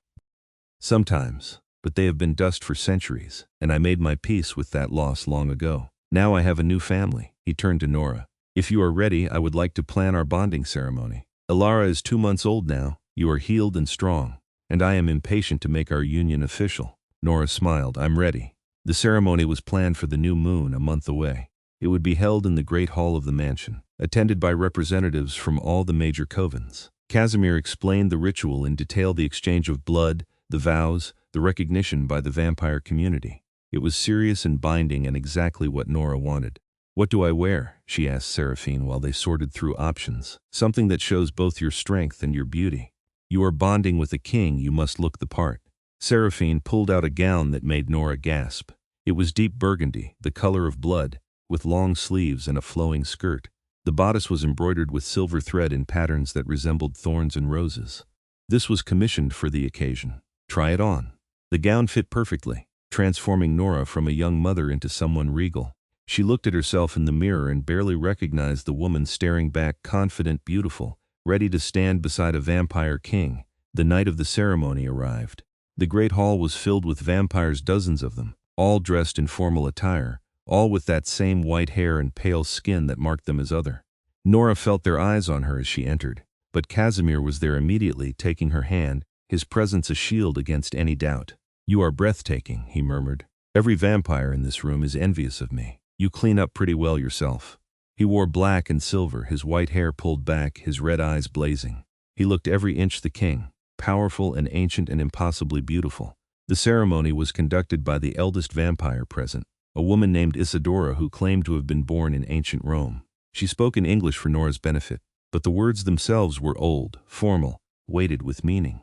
"Sometimes, but they have been dust for centuries, and I made my peace with that loss long ago. Now I have a new family." He turned to Nora. "If you are ready, I would like to plan our bonding ceremony. Alara is 2 months old now. You are healed and strong, and I am impatient to make our union official." Nora smiled. "I'm ready." The ceremony was planned for the new moon, a month away. It would be held in the great hall of the mansion, attended by representatives from all the major covens. Casimir explained the ritual in detail: the exchange of blood, the vows, the recognition by the vampire community. It was serious and binding, and exactly what Nora wanted. "What do I wear?" she asked Seraphine while they sorted through options. "Something that shows both your strength and your beauty. You are bonding with a king, you must look the part." Seraphine pulled out a gown that made Nora gasp. It was deep burgundy, the color of blood, with long sleeves and a flowing skirt. The bodice was embroidered with silver thread in patterns that resembled thorns and roses. This was commissioned for the occasion. "Try it on." The gown fit perfectly, transforming Nora from a young mother into someone regal. She looked at herself in the mirror and barely recognized the woman staring back, confident, beautiful, ready to stand beside a vampire king. The night of the ceremony arrived. The great hall was filled with vampires, dozens of them, all dressed in formal attire, all with that same white hair and pale skin that marked them as other. Nora felt their eyes on her as she entered, but Casimir was there immediately, taking her hand, his presence a shield against any doubt. "You are breathtaking," he murmured. "Every vampire in this room is envious of me. You clean up pretty well yourself." He wore black and silver, his white hair pulled back, his red eyes blazing. He looked every inch the king, powerful and ancient and impossibly beautiful. The ceremony was conducted by the eldest vampire present, a woman named Isadora who claimed to have been born in ancient Rome. She spoke in English for Nora's benefit, but the words themselves were old, formal, weighted with meaning.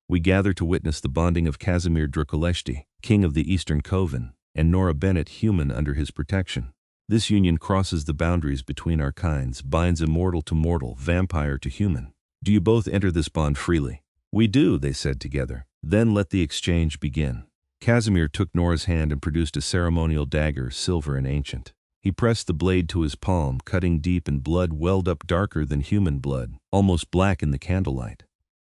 "We gather to witness the bonding of Casimir Drăculești, king of the Eastern Coven, and Nora Bennett, human under his protection. This union crosses the boundaries between our kinds, binds immortal to mortal, vampire to human. Do you both enter this bond freely?" "We do," they said together. "Then let the exchange begin." Casimir took Nora's hand and produced a ceremonial dagger, silver and ancient. He pressed the blade to his palm, cutting deep, and blood welled up darker than human blood, almost black in the candlelight.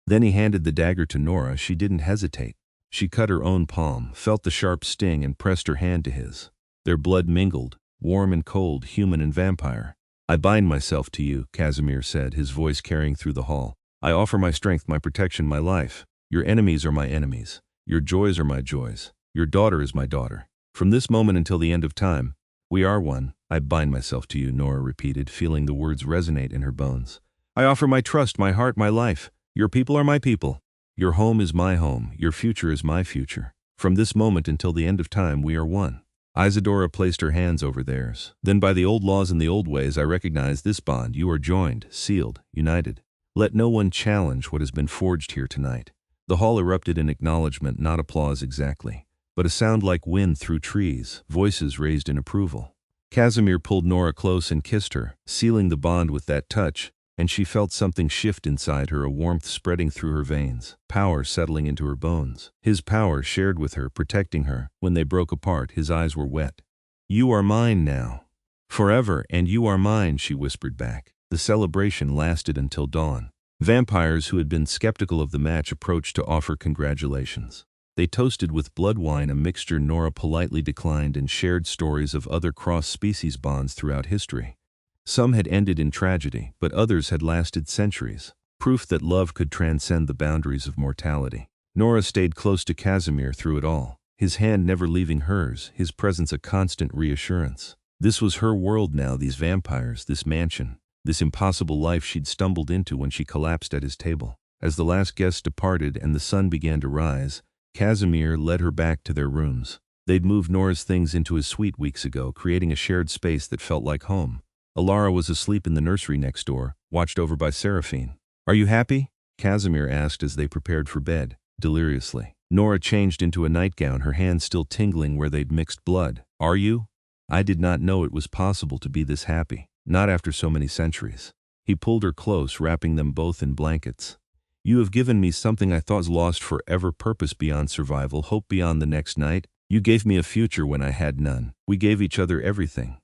Then he handed the dagger to Nora. She didn't hesitate. She cut her own palm, felt the sharp sting, and pressed her hand to his. Their blood mingled, warm and cold, human and vampire. "I bind myself to you," Casimir said, his voice carrying through the hall. "I offer my strength, my protection, my life. Your enemies are my enemies. Your joys are my joys. Your daughter is my daughter. From this moment until the end of time, we are one. I bind myself to you," Nora repeated, feeling the words resonate in her bones. "I offer my trust, my heart, my life. Your people are my people. Your home is my home. Your future is my future. From this moment until the end of time, we are one." Isadora placed her hands over theirs. "Then by the old laws and the old ways, I recognize this bond. You are joined, sealed, united. Let no one challenge what has been forged here tonight." The hall erupted in acknowledgement, not applause exactly, but a sound like wind through trees, voices raised in approval. Casimir pulled Nora close and kissed her, sealing the bond with that touch, and she felt something shift inside her, a warmth spreading through her veins, power settling into her bones. His power shared with her, protecting her. When they broke apart, his eyes were wet. "You are mine now. Forever, and you are mine," she whispered back. The celebration lasted until dawn. Vampires who had been skeptical of the match approached to offer congratulations. They toasted with blood wine, a mixture Nora politely declined, and shared stories of other cross-species bonds throughout history. Some had ended in tragedy, but others had lasted centuries, proof that love could transcend the boundaries of mortality. Nora stayed close to Casimir through it all, his hand never leaving hers, his presence a constant reassurance. This was her world now, these vampires, this mansion, this impossible life she'd stumbled into when she collapsed at his table. As the last guest departed and the sun began to rise, Casimir led her back to their rooms. They'd moved Nora's things into his suite weeks ago, creating a shared space that felt like home. Alara was asleep in the nursery next door, watched over by Seraphine. "Are you happy?" Casimir asked as they prepared for bed, deliriously. Nora changed into a nightgown, her hands still tingling where they'd mixed blood. "Are you? I did not know it was possible to be this happy. Not after so many centuries." He pulled her close, wrapping them both in blankets. "You have given me something I thought was lost forever, purpose beyond survival, hope beyond the next night. You gave me a future when I had none. We gave each other everything."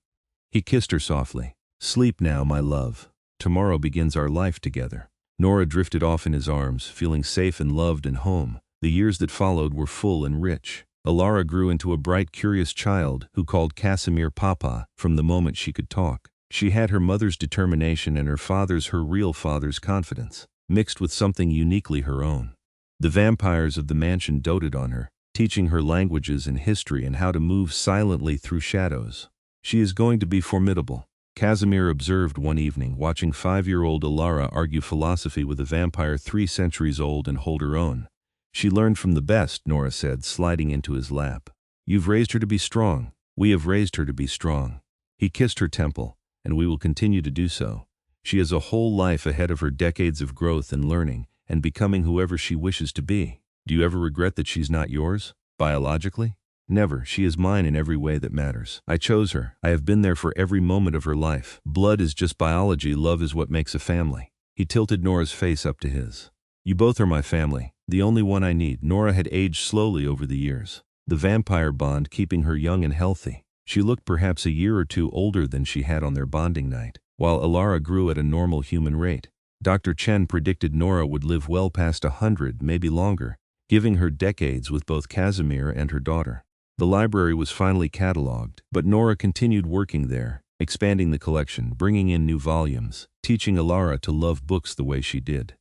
He kissed her softly. "Sleep now, my love. Tomorrow begins our life together." Nora drifted off in his arms, feeling safe and loved and home. The years that followed were full and rich. Alara grew into a bright, curious child who called Casimir Papa from the moment she could talk. She had her mother's determination and her real father's confidence, mixed with something uniquely her own. The vampires of the mansion doted on her, teaching her languages and history and how to move silently through shadows. "She is going to be formidable," Casimir observed one evening, watching 5-year-old Alara argue philosophy with a vampire 3 centuries old and hold her own. "She learned from the best," Nora said, sliding into his lap. "You've raised her to be strong. We have raised her to be strong." He kissed her temple, "And we will continue to do so. She has a whole life ahead of her, decades of growth and learning, and becoming whoever she wishes to be. Do you ever regret that she's not yours, biologically?" "Never. She is mine in every way that matters. I chose her. I have been there for every moment of her life. Blood is just biology. Love is what makes a family." He tilted Nora's face up to his. "You both are my family, the only one I need." Nora had aged slowly over the years, the vampire bond keeping her young and healthy. She looked perhaps a year or two older than she had on their bonding night, while Alara grew at a normal human rate. Dr. Chen predicted Nora would live well past 100, maybe longer, giving her decades with both Casimir and her daughter. The library was finally catalogued, but Nora continued working there, expanding the collection, bringing in new volumes, teaching Alara to love books the way she did.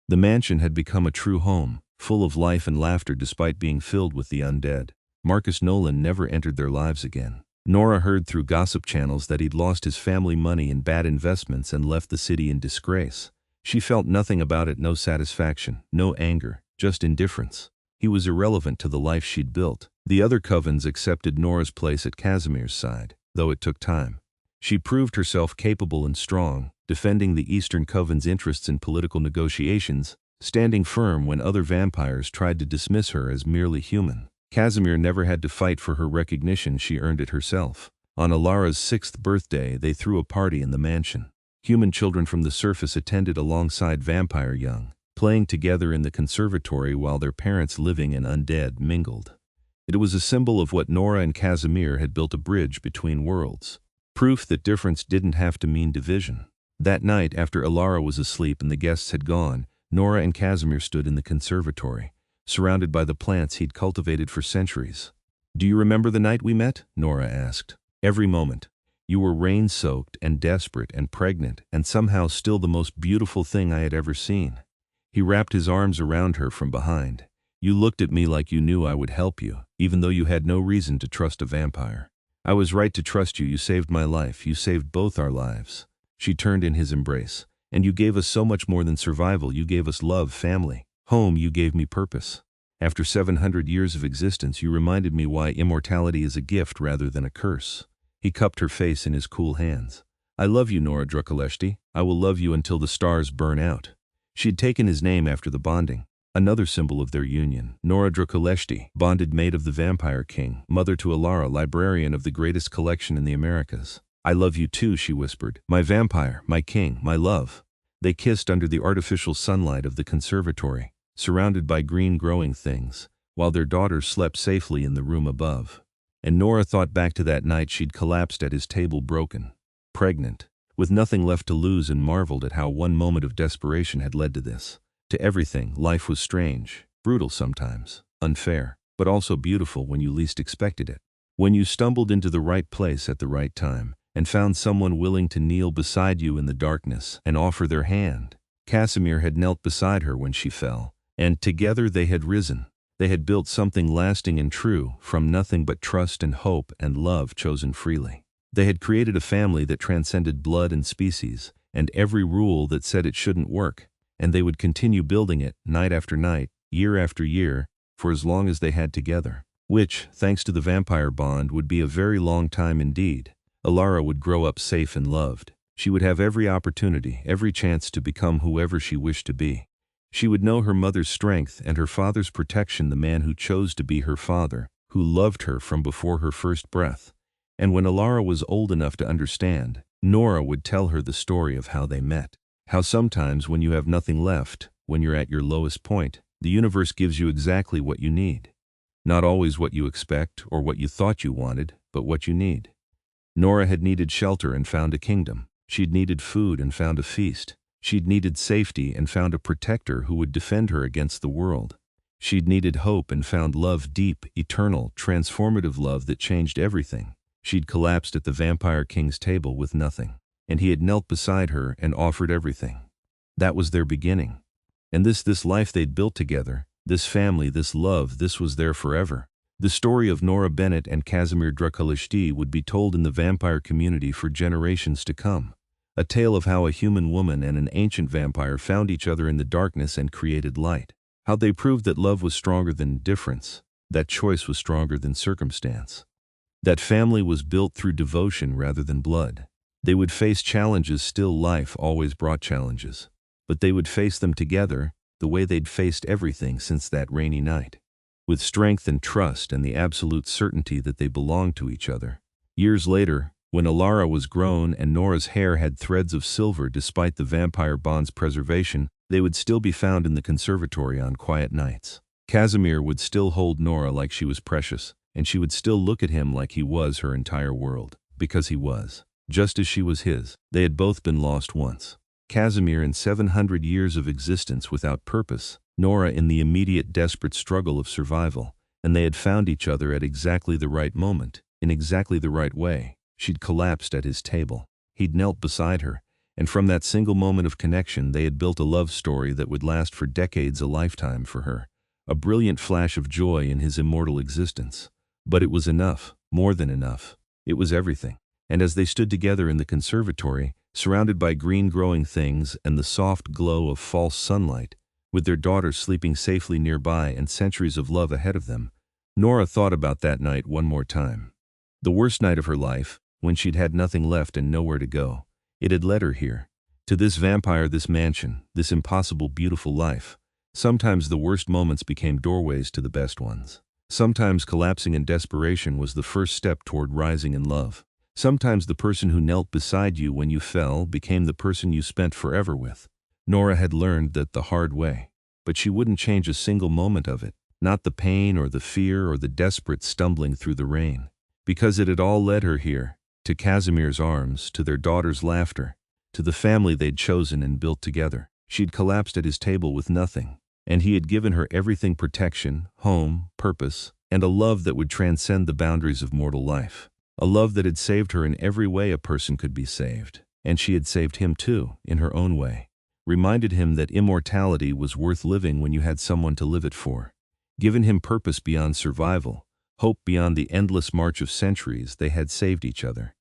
The mansion had become a true home, full of life and laughter despite being filled with the undead. Marcus Nolan never entered their lives again. Nora heard through gossip channels that he'd lost his family money in bad investments and left the city in disgrace. She felt nothing about it, no satisfaction, no anger, just indifference. He was irrelevant to the life she'd built. The other covens accepted Nora's place at Casimir's side, though it took time. She proved herself capable and strong, defending the Eastern Coven's interests in political negotiations, standing firm when other vampires tried to dismiss her as merely human. Casimir never had to fight for her recognition, she earned it herself. On Alara's 6th birthday, they threw a party in the mansion. Human children from the surface attended alongside vampire young, playing together in the conservatory while their parents, living and undead, mingled. It was a symbol of what Nora and Casimir had built, a bridge between worlds. Proof that difference didn't have to mean division. That night, after Alara was asleep and the guests had gone, Nora and Casimir stood in the conservatory, surrounded by the plants he'd cultivated for centuries. "Do you remember the night we met?" Nora asked. "Every moment. You were rain-soaked and desperate and pregnant and somehow still the most beautiful thing I had ever seen." He wrapped his arms around her from behind. "You looked at me like you knew I would help you, even though you had no reason to trust a vampire. I was right to trust you. You saved my life. You saved both our lives." She turned in his embrace. "And you gave us so much more than survival. You gave us love, family, home. You gave me purpose. After 700 years of existence, you reminded me why immortality is a gift rather than a curse." He cupped her face in his cool hands. "I love you, Nora Drăculești. I will love you until the stars burn out." She had taken his name after the bonding, another symbol of their union. Nora Drăculești, bonded mate of the Vampire King, mother to Alara, librarian of the greatest collection in the Americas. "I love you too," she whispered. "My vampire, my king, my love." They kissed under the artificial sunlight of the conservatory, surrounded by green growing things, while their daughters slept safely in the room above. And Nora thought back to that night she'd collapsed at his table, broken, pregnant, with nothing left to lose, and marveled at how one moment of desperation had led to this. To everything, life was strange, brutal sometimes, unfair, but also beautiful when you least expected it. When you stumbled into the right place at the right time, and found someone willing to kneel beside you in the darkness and offer their hand. Casimir had knelt beside her when she fell, and together they had risen. They had built something lasting and true, from nothing but trust and hope and love chosen freely. They had created a family that transcended blood and species, and every rule that said it shouldn't work, and they would continue building it, night after night, year after year, for as long as they had together. Which, thanks to the vampire bond, would be a very long time indeed. Alara would grow up safe and loved. She would have every opportunity, every chance to become whoever she wished to be. She would know her mother's strength and her father's protection, the man who chose to be her father, who loved her from before her first breath. And when Alara was old enough to understand, Nora would tell her the story of how they met. How sometimes when you have nothing left, when you're at your lowest point, the universe gives you exactly what you need. Not always what you expect or what you thought you wanted, but what you need. Nora had needed shelter and found a kingdom. She'd needed food and found a feast. She'd needed safety and found a protector who would defend her against the world. She'd needed hope and found love, deep, eternal, transformative love that changed everything. She'd collapsed at the Vampire King's table with nothing, and he had knelt beside her and offered everything. That was their beginning. And this life they'd built together, this family, this love, this was there forever. The story of Nora Bennett and Casimir Drăculești would be told in the vampire community for generations to come. A tale of how a human woman and an ancient vampire found each other in the darkness and created light. How they proved that love was stronger than difference, that choice was stronger than circumstance. That family was built through devotion rather than blood. They would face challenges, still life always brought challenges. But they would face them together, the way they'd faced everything since that rainy night. With strength and trust and the absolute certainty that they belonged to each other. Years later, when Alara was grown and Nora's hair had threads of silver despite the vampire bond's preservation, they would still be found in the conservatory on quiet nights. Casimir would still hold Nora like she was precious, and she would still look at him like he was her entire world, because he was, just as she was his. They had both been lost once. Casimir in 700 years of existence without purpose, Nora in the immediate desperate struggle of survival, and they had found each other at exactly the right moment, in exactly the right way. She'd collapsed at his table. He'd knelt beside her, and from that single moment of connection they had built a love story that would last for decades, a lifetime for her. A brilliant flash of joy in his immortal existence. But it was enough, more than enough. It was everything. And as they stood together in the conservatory, surrounded by green growing things and the soft glow of false sunlight, with their daughters sleeping safely nearby and centuries of love ahead of them, Nora thought about that night one more time. The worst night of her life, when she'd had nothing left and nowhere to go. It had led her here. To this vampire, this mansion, this impossible beautiful life. Sometimes the worst moments became doorways to the best ones. Sometimes collapsing in desperation was the first step toward rising in love. Sometimes the person who knelt beside you when you fell became the person you spent forever with. Nora had learned that the hard way. But she wouldn't change a single moment of it. Not the pain or the fear or the desperate stumbling through the rain. Because it had all led her here. To Casimir's arms, to their daughter's laughter, to the family they'd chosen and built together. She'd collapsed at his table with nothing, And he had given her everything: protection, home, purpose, and a love that would transcend the boundaries of mortal life. A love that had saved her in every way a person could be saved. And she had saved him too, in her own way. Reminded him that immortality was worth living when you had someone to live it for. Given him purpose beyond survival, hope beyond the endless march of centuries. They had saved each other.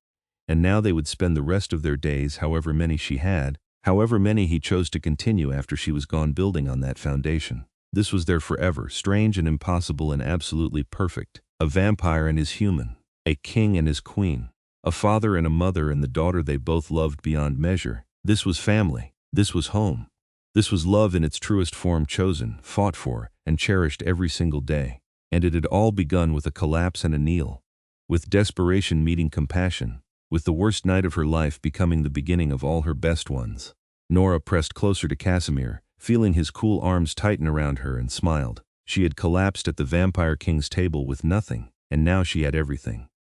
And now they would spend the rest of their days, however many she had, however many he chose to continue after she was gone, building on that foundation. This was their forever, strange and impossible and absolutely perfect. A vampire and his human. A king and his queen. A father and a mother and the daughter they both loved beyond measure. This was family. This was home. This was love in its truest form, chosen, fought for, and cherished every single day. And it had all begun with a collapse and a kneel. With desperation meeting compassion. With the worst night of her life becoming the beginning of all her best ones. Nora pressed closer to Casimir, feeling his cool arms tighten around her, and smiled. She had collapsed at the Vampire King's table with nothing, and now she had everything.